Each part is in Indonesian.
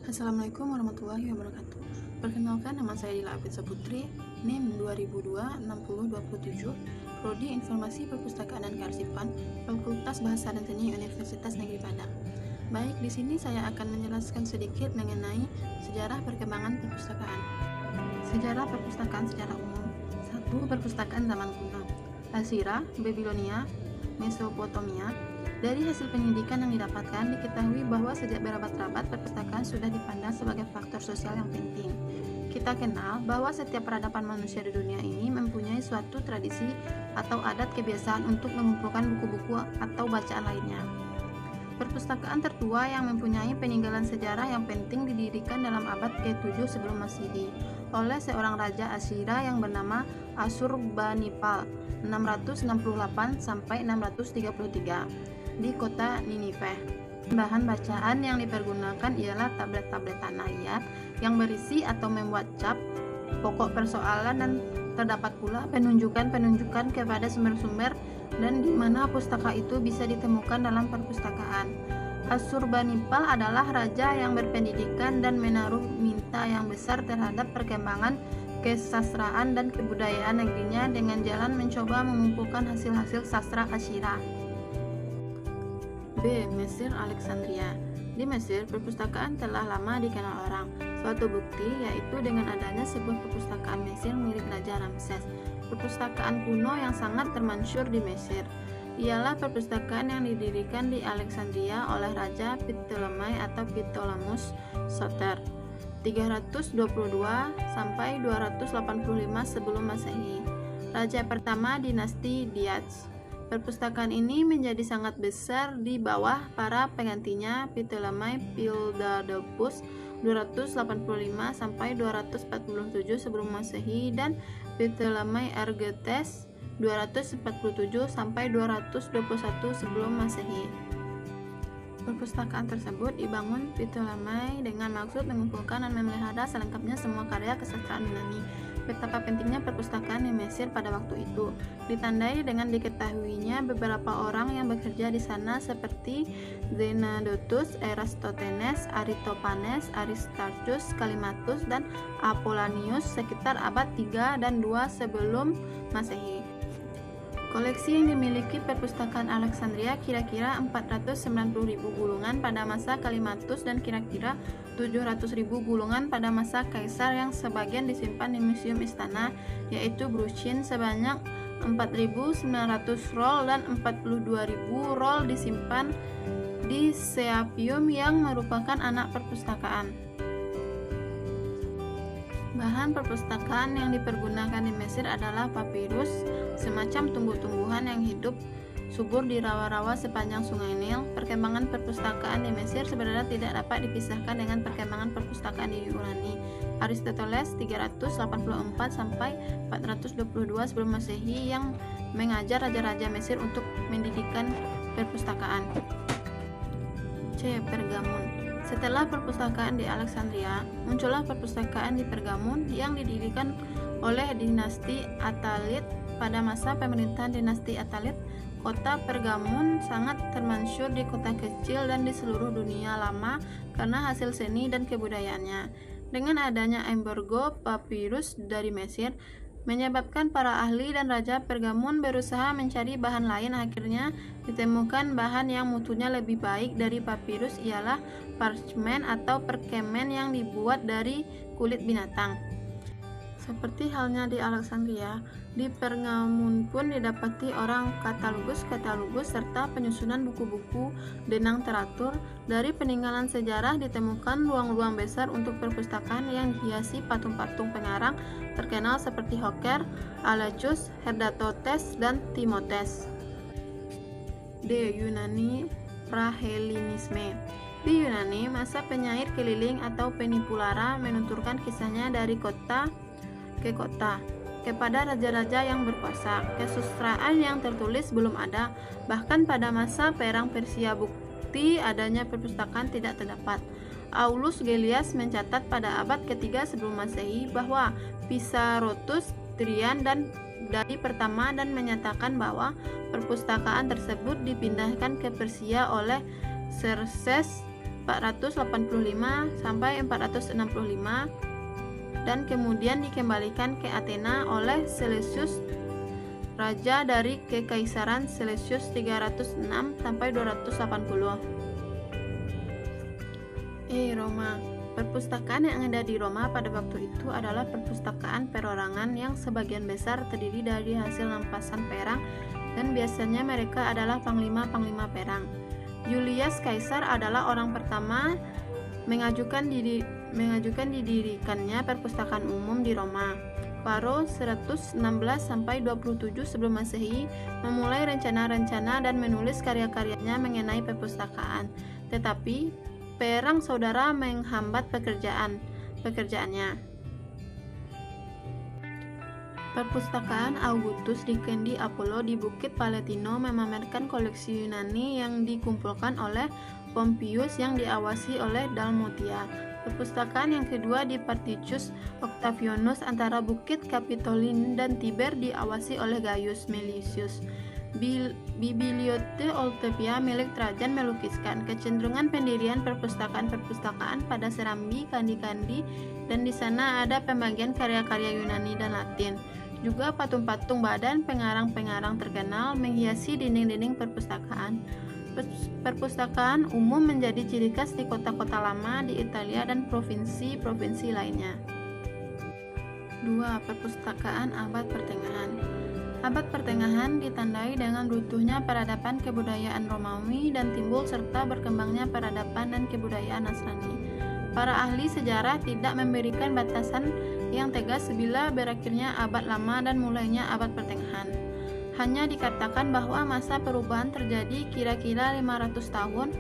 Assalamualaikum warahmatullahi wabarakatuh. Perkenalkan, nama saya Dila Afidza Putri, NIM 2002-6027, Prodi Informasi Perpustakaan dan Kearsipan, Fakultas Bahasa dan Seni Universitas Negeri Padang. Baik, di sini saya akan menjelaskan sedikit mengenai sejarah perkembangan perpustakaan. Sejarah perpustakaan secara umum. 1. Perpustakaan zaman kuno. Assyria, Babilonia, Mesopotamia. Dari hasil penyidikan yang didapatkan, diketahui bahwa sejak berabad-abad perpustakaan sudah dipandang sebagai faktor sosial yang penting. Kita kenal bahwa setiap peradaban manusia di dunia ini mempunyai suatu tradisi atau adat kebiasaan untuk mengumpulkan buku-buku atau bacaan lainnya. Perpustakaan tertua yang mempunyai peninggalan sejarah yang penting didirikan dalam abad ke-7 sebelum Masehi oleh seorang raja Assyria yang bernama Assurbanipal 668 sampai 633 di kota Ninive. Bahan bacaan yang dipergunakan ialah tablet-tablet tanah liat yang berisi atau membuat cap pokok persoalan, dan terdapat pula penunjukan-penunjukan kepada sumber-sumber dan di mana pustaka itu bisa ditemukan dalam perpustakaan. Assurbanipal adalah raja yang berpendidikan dan menaruh minta yang besar terhadap perkembangan kesastraan dan kebudayaan negerinya dengan jalan mencoba mengumpulkan hasil-hasil sastra Assyria. B. Mesir Alexandria. Di Mesir, perpustakaan telah lama dikenal orang. Suatu bukti yaitu dengan adanya sebuah perpustakaan Mesir milik Raja Ramses. Perpustakaan kuno yang sangat termasyhur di Mesir ialah perpustakaan yang didirikan di Alexandria oleh Raja Ptolemai atau Ptolemus Soter 322 sampai 285 sebelum Masehi. Raja pertama dinasti Diaz. Perpustakaan ini menjadi sangat besar di bawah para penggantinya Ptolemai Philadelphus 285 sampai 247 sebelum Masehi dan Ptolemai Argetes 247 sampai 221 sebelum Masehi. Perpustakaan tersebut dibangun Ptolemai dengan maksud mengumpulkan dan memelihara selengkapnya semua karya kesastraan Yunani. Betapa pentingnya perpustakaan di Mesir pada waktu itu ditandai dengan diketahuinya beberapa orang yang bekerja di sana seperti Zenodotus, Eratosthenes, Aristophanes, Aristarchus, Callimachus, dan Apollonius sekitar abad 3 dan 2 sebelum Masehi. Koleksi yang dimiliki perpustakaan Alexandria kira-kira 490.000 gulungan pada masa Callimachus dan kira-kira 700.000 gulungan pada masa Kaisar, yang sebagian disimpan di Museum Istana, yaitu Brushin sebanyak 4.900 roll dan 42.000 roll disimpan di Seapium yang merupakan anak perpustakaan. Bahan perpustakaan yang dipergunakan di Mesir adalah papirus, semacam tumbuh-tumbuhan yang hidup subur di rawa-rawa sepanjang Sungai Nil. Perkembangan perpustakaan di Mesir sebenarnya tidak dapat dipisahkan dengan perkembangan perpustakaan di Yunani. Aristoteles 384 sampai 422 sebelum Masehi yang mengajar raja-raja Mesir untuk mendirikan perpustakaan. C. Pergamun. Setelah perpustakaan di Alexandria, muncullah perpustakaan di Pergamun yang didirikan oleh dinasti Attalid. Pada masa pemerintahan dinasti Attalid, kota Pergamun sangat termasyhur di kota kecil dan di seluruh dunia lama karena hasil seni dan kebudayaannya. Dengan adanya embargo papirus dari Mesir, menyebabkan para ahli dan raja Pergamun berusaha mencari bahan lain. Akhirnya ditemukan bahan yang mutunya lebih baik dari papirus, ialah parchment atau perkemen yang dibuat dari kulit binatang. Seperti halnya di Alexandria, di Pergamun pun didapati orang katalogus serta penyusunan buku-buku denang teratur. Dari peninggalan sejarah ditemukan ruang-ruang besar untuk perpustakaan yang dihiasi patung-patung pengarang terkenal seperti Hoker, Alacus, Herodotos, dan Timotes. D. Yunani Prahelinisme. Di Yunani, masa penyair keliling atau penipulara menuturkan kisahnya dari kota ke kota kepada raja-raja yang berkuasa. Kesusastraan yang tertulis belum ada, bahkan pada masa perang Persia bukti adanya perpustakaan tidak terdapat. Aulus Gellius mencatat pada abad ketiga sebelum Masehi bahwa Psarotus, Trian, dan dari pertama dan menyatakan bahwa perpustakaan tersebut dipindahkan ke Persia oleh Xerxes 485 sampai 465 dan kemudian dikembalikan ke Athena oleh Seleucus, raja dari Kekaisaran Seleucus 306 sampai 280. Roma. Perpustakaan yang ada di Roma pada waktu itu adalah perpustakaan perorangan yang sebagian besar terdiri dari hasil rampasan perang dan biasanya mereka adalah panglima-panglima perang. Julius Caesar adalah orang pertama mengajukan didirikannya perpustakaan umum di Roma. Varro 116 sampai 27 sebelum Masehi memulai rencana-rencana dan menulis karya-karyanya mengenai perpustakaan. Tetapi perang saudara menghambat pekerjaannya. Perpustakaan Augustus di Candi Apollo di Bukit Palatino memamerkan koleksi Yunani yang dikumpulkan oleh Pompeius yang diawasi oleh Dalmatia. Perpustakaan yang kedua di Particius Octavianus antara Bukit Capitoline dan Tiber diawasi oleh Gaius Mellius. Bibliotheca Oltepia milik Trajan melukiskan kecenderungan pendirian perpustakaan-perpustakaan pada Serambi, Kandi-Kandi, dan di sana ada pembagian karya-karya Yunani dan Latin. Juga patung-patung badan pengarang-pengarang terkenal menghiasi dinding-dinding perpustakaan. Perpustakaan umum menjadi ciri khas di kota-kota lama di Italia dan provinsi-provinsi lainnya. 2. Perpustakaan Abad Pertengahan. Abad Pertengahan ditandai dengan runtuhnya peradaban kebudayaan Romawi dan timbul serta berkembangnya peradaban dan kebudayaan Nasrani. Para ahli sejarah tidak memberikan batasan yang tegas bila berakhirnya abad lama dan mulainya abad pertengahan. Hanya dikatakan bahwa masa perubahan terjadi kira-kira 500 tahun.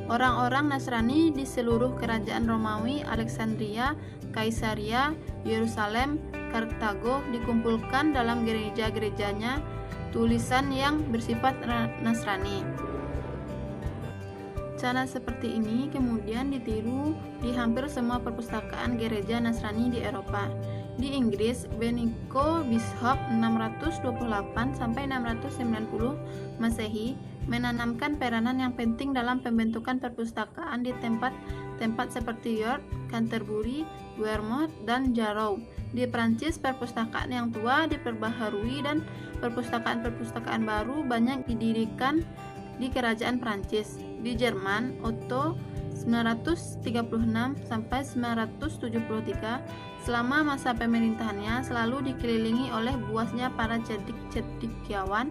Orang-orang Nasrani di seluruh kerajaan Romawi, Alexandria, Kaisaria, Yerusalem, Kartago dikumpulkan dalam gereja-gerejanya tulisan yang bersifat Nasrani. Cara seperti ini kemudian ditiru di hampir semua perpustakaan gereja Nasrani di Eropa. Di Inggris, Benico Bishop 628 sampai 690 Masehi menanamkan peranan yang penting dalam pembentukan perpustakaan di tempat-tempat seperti York, Canterbury, Wearmouth, dan Jarrow. Di Prancis, perpustakaan yang tua diperbaharui dan perpustakaan-perpustakaan baru banyak didirikan di kerajaan Prancis. Di Jerman, Otto 936 sampai 973 selama masa pemerintahannya selalu dikelilingi oleh buasnya para cendekiawan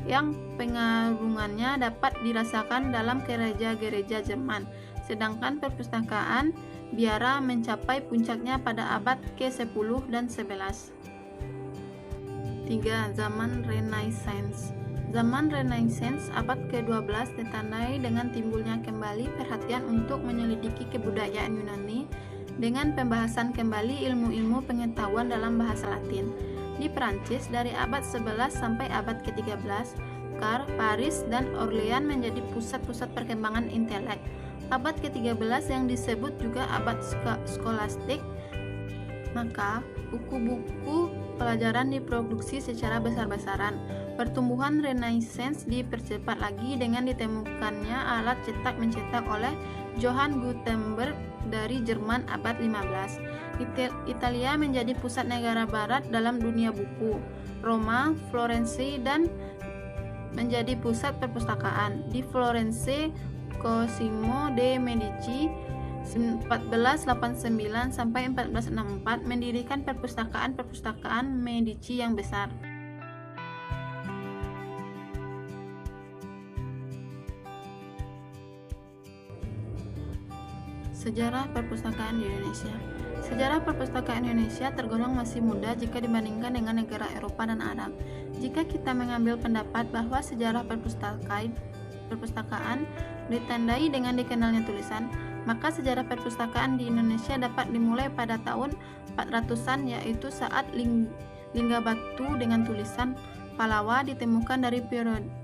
yang pengaruhannya dapat dirasakan dalam gereja-gereja Jerman. Sedangkan perpustakaan biara mencapai puncaknya pada abad ke-10 dan 11. 3. Zaman Renaissance. Zaman Renaissance abad ke-12 ditandai dengan timbulnya kembali perhatian untuk menyelidiki kebudayaan Yunani dengan pembahasan kembali ilmu-ilmu pengetahuan dalam bahasa Latin. Di Prancis dari abad 11 sampai abad ke-13, Car, Paris, dan Orleans menjadi pusat-pusat perkembangan intelek. Abad ke-13 yang disebut juga abad skolastik, maka buku-buku pelajaran diproduksi secara besar-besaran. Pertumbuhan Renaissance dipercepat lagi dengan ditemukannya alat cetak mencetak oleh Johann Gutenberg dari Jerman abad 15. Italia menjadi pusat negara barat dalam dunia buku. Roma, Florence, dan menjadi pusat perpustakaan. Di Florence, Cosimo de Medici 1489 sampai 1464 mendirikan perpustakaan Medici yang besar. Sejarah perpustakaan di Indonesia. Sejarah perpustakaan Indonesia tergolong masih muda jika dibandingkan dengan negara Eropa dan Arab. Jika kita mengambil pendapat bahwa sejarah perpustakaan ditandai dengan dikenalnya tulisan, maka sejarah perpustakaan di Indonesia dapat dimulai pada tahun 400-an, yaitu saat lingga batu dengan tulisan Pallawa ditemukan dari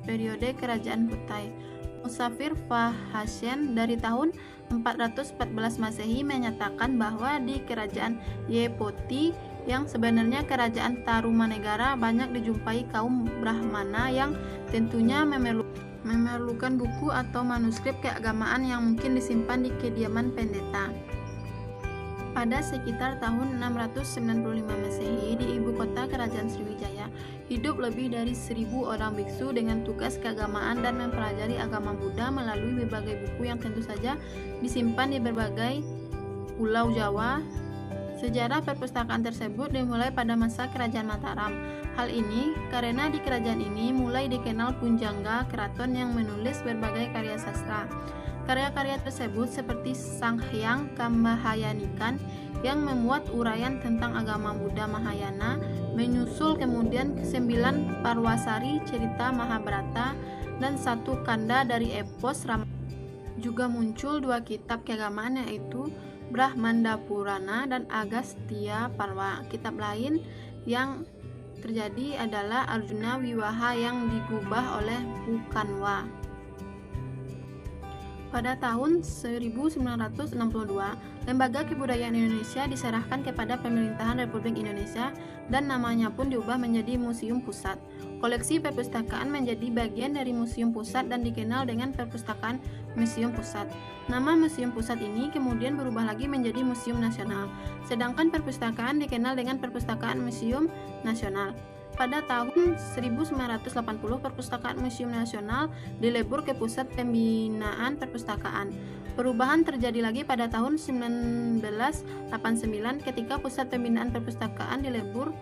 periode kerajaan Kutai. Musafir Fahasyen dari tahun 414 Masehi menyatakan bahwa di kerajaan Yepoti yang sebenarnya kerajaan Tarumanegara banyak dijumpai kaum Brahmana yang tentunya memerlukan buku atau manuskrip keagamaan yang mungkin disimpan di kediaman pendeta. Pada sekitar tahun 695 Masehi, di ibu kota kerajaan Sriwijaya, hidup lebih dari 1.000 orang biksu dengan tugas keagamaan dan mempelajari agama Buddha melalui berbagai buku yang tentu saja disimpan di berbagai pulau Jawa. Sejarah perpustakaan tersebut dimulai pada masa Kerajaan Mataram. Hal ini karena di kerajaan ini mulai dikenal Punjangga, keraton yang menulis berbagai karya sastra. Karya-karya tersebut seperti Sanghyang Kamahayanikan yang memuat uraian tentang agama Buddha Mahayana, menyusul kemudian 9 Parwasari cerita Mahabharata dan 1 kanda dari epos Ramayana. Juga muncul 2 kitab keagamaan yaitu Brahmanda Purana dan Agastya Parva. Kitab lain yang terjadi adalah Arjuna Wiwaha yang digubah oleh Pukanwa. Pada tahun 1962, Lembaga Kebudayaan Indonesia diserahkan kepada Pemerintahan Republik Indonesia dan namanya pun diubah menjadi Museum Pusat. Koleksi perpustakaan menjadi bagian dari Museum Pusat dan dikenal dengan Perpustakaan Museum Pusat. Nama Museum Pusat ini kemudian berubah lagi menjadi Museum Nasional, sedangkan perpustakaan dikenal dengan Perpustakaan Museum Nasional. Pada tahun 1980, Perpustakaan Museum Nasional dilebur ke Pusat Pembinaan Perpustakaan. Perubahan terjadi lagi pada tahun 1989 ketika Pusat Pembinaan Perpustakaan dilebur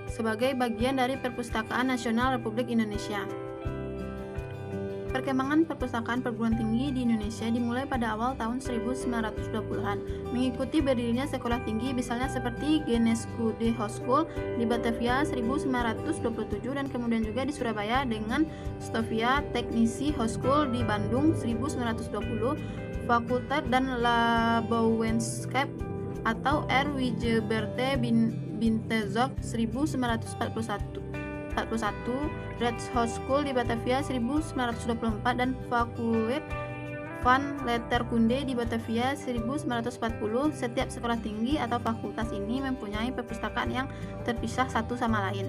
sebagai bagian dari Perpustakaan Nasional Republik Indonesia. Perkembangan perpustakaan perguruan tinggi di Indonesia dimulai pada awal tahun 1920-an, mengikuti berdirinya sekolah tinggi misalnya seperti Geneskude Hogeschool di Batavia 1927 dan kemudian juga di Surabaya dengan Stovia Teknisi Hogeschool di Bandung 1920, Fakultas dan Labouwenschappen atau R. Wijeberte Bintezog 1941, Reds Hogeschool di Batavia 1924 dan Fakultet van Letterkunde di Batavia 1940. Setiap sekolah tinggi atau fakultas ini mempunyai perpustakaan yang terpisah satu sama lain.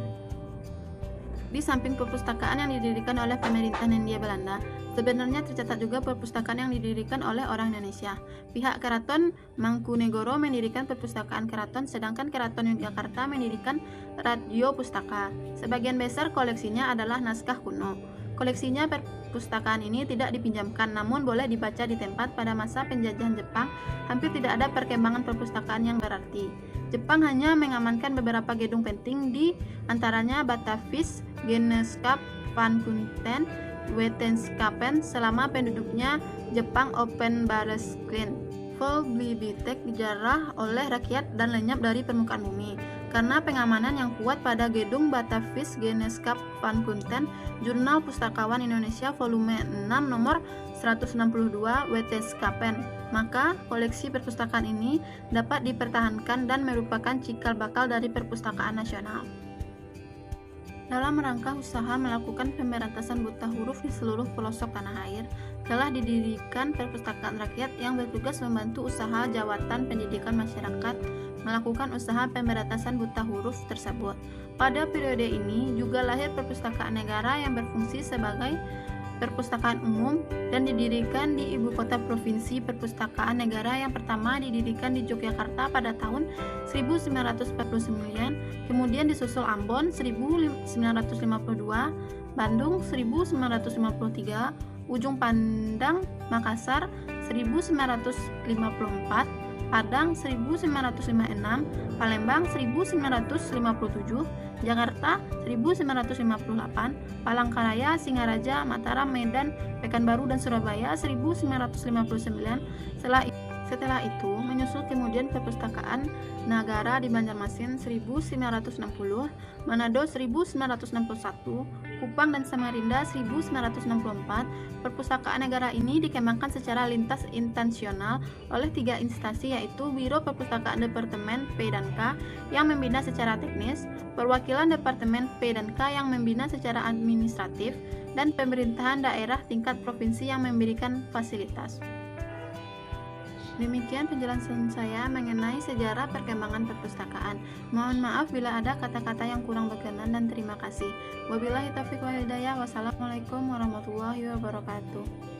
Di samping perpustakaan yang didirikan oleh pemerintah Hindia Belanda, sebenarnya tercatat juga perpustakaan yang didirikan oleh orang Indonesia. Pihak Keraton Mangkunegoro mendirikan perpustakaan keraton, sedangkan Keraton Yogyakarta mendirikan Radio Pustaka. Sebagian besar koleksinya adalah naskah kuno. Koleksinya perpustakaan ini tidak dipinjamkan, namun boleh dibaca di tempat. Pada masa penjajahan Jepang, hampir tidak ada perkembangan perpustakaan yang berarti. Jepang hanya mengamankan beberapa gedung penting, di antaranya Batavis, Geneskap, Van Kunten, Wetenskapen selama penduduknya Jepang Openbaresklen. Volblibitek dijarah oleh rakyat dan lenyap dari permukaan bumi. Karena pengamanan yang kuat pada gedung Batavis Geneskap Van Kunten, Jurnal Pustakawan Indonesia volume 6 nomor 162 Wetenskapen, maka koleksi perpustakaan ini dapat dipertahankan dan merupakan cikal bakal dari perpustakaan nasional. Dalam rangka usaha melakukan pemberantasan buta huruf di seluruh pelosok tanah air, telah didirikan perpustakaan rakyat yang bertugas membantu usaha Jawatan Pendidikan Masyarakat melakukan usaha pemberantasan buta huruf tersebut. Pada periode ini juga lahir perpustakaan negara yang berfungsi sebagai perpustakaan umum dan didirikan di ibu kota provinsi. Perpustakaan negara yang pertama didirikan di Yogyakarta pada tahun 1949, kemudian disusul Ambon 1952, Bandung 1953, Ujung Pandang Makassar 1954, Padang 1956, Palembang 1957, Jakarta 1958, Palangkaraya, Singaraja, Mataram, Medan, Pekanbaru, dan Surabaya 1959. Setelah itu menyusul kemudian perpustakaan negara di Banjarmasin 1960, Manado 1961, Kupang dan Samarinda 1964. Perpustakaan negara ini dikembangkan secara lintas instansional oleh 3 instansi, yaitu Biro Perpustakaan Departemen P dan K yang membina secara teknis, Perwakilan Departemen P dan K yang membina secara administratif, dan pemerintahan daerah tingkat provinsi yang memberikan fasilitas. Demikian penjelasan saya mengenai sejarah perkembangan perpustakaan. Mohon maaf bila ada kata-kata yang kurang berkenan dan terima kasih. Wabillahi taufiq wal hidayah. Wassalamualaikum warahmatullahi wabarakatuh.